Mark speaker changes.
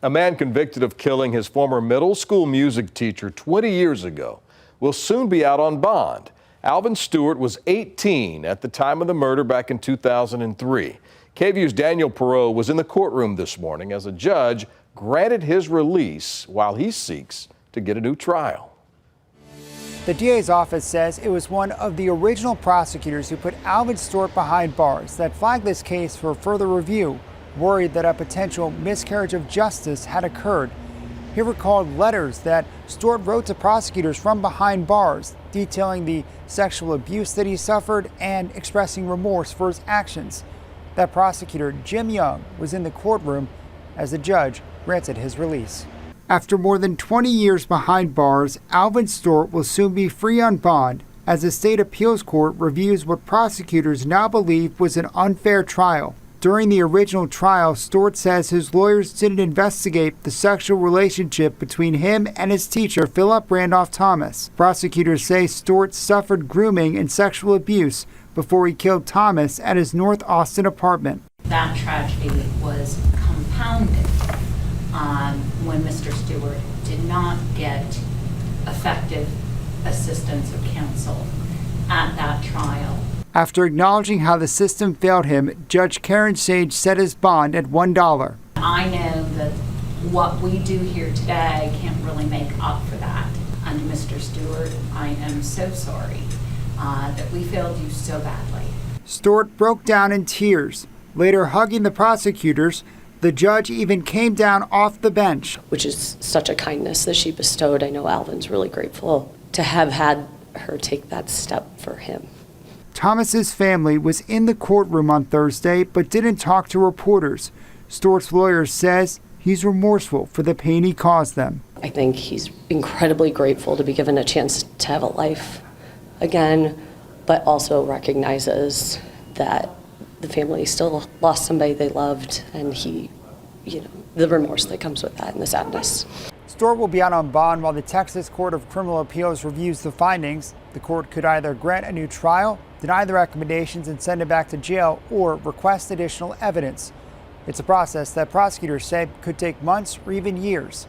Speaker 1: A man convicted of killing his former middle school music teacher 20 years ago will soon be out on bond. Alvin Stewart was 18 at the time of the murder back in 2003. KVUE's Daniel Perot was in the courtroom this morning as a judge granted his release while he seeks to get a new trial.
Speaker 2: The DA's office says it was one of the original prosecutors who put Alvin Stewart behind bars that flagged this case for further review, worried that a potential miscarriage of justice had occurred. He recalled letters that Stewart wrote to prosecutors from behind bars, detailing the sexual abuse that he suffered and expressing remorse for his actions. That prosecutor, Jim Young, was in the courtroom as the judge granted his release. After more than 20 years behind bars, Alvin Stewart will soon be free on bond as the state appeals court reviews what prosecutors now believe was an unfair trial. During the original trial, Stewart says his lawyers didn't investigate the sexual relationship between him and his teacher, Philip Randolph Thomas. Prosecutors say Stewart suffered grooming and sexual abuse before he killed Thomas at his North Austin apartment.
Speaker 3: That tragedy was compounded when Mr. Stewart did not get effective assistance of counsel at that trial.
Speaker 2: After acknowledging how the system failed him, Judge Karen Sage set his bond at $1.
Speaker 3: I know that what we do here today can't really make up for that. And Mr. Stewart, I am so sorry that we failed you so badly.
Speaker 2: Stewart broke down in tears. Later, hugging the prosecutors, the judge even came down off the bench.
Speaker 4: Which is such a kindness that she bestowed. I know Alvin's really grateful to have had her take that step for him.
Speaker 2: Thomas's family was in the courtroom on Thursday but didn't talk to reporters. Stewart's lawyer says he's remorseful for the pain he caused them.
Speaker 4: I think he's incredibly grateful to be given a chance to have a life again, but also recognizes that the family still lost somebody they loved, and the remorse that comes with that and the sadness.
Speaker 2: Stewart will be out on bond while the Texas Court of Criminal Appeals reviews the findings. The court could either grant a new trial, deny the recommendations and send him back to jail, or request additional evidence. It's a process that prosecutors say could take months or even years.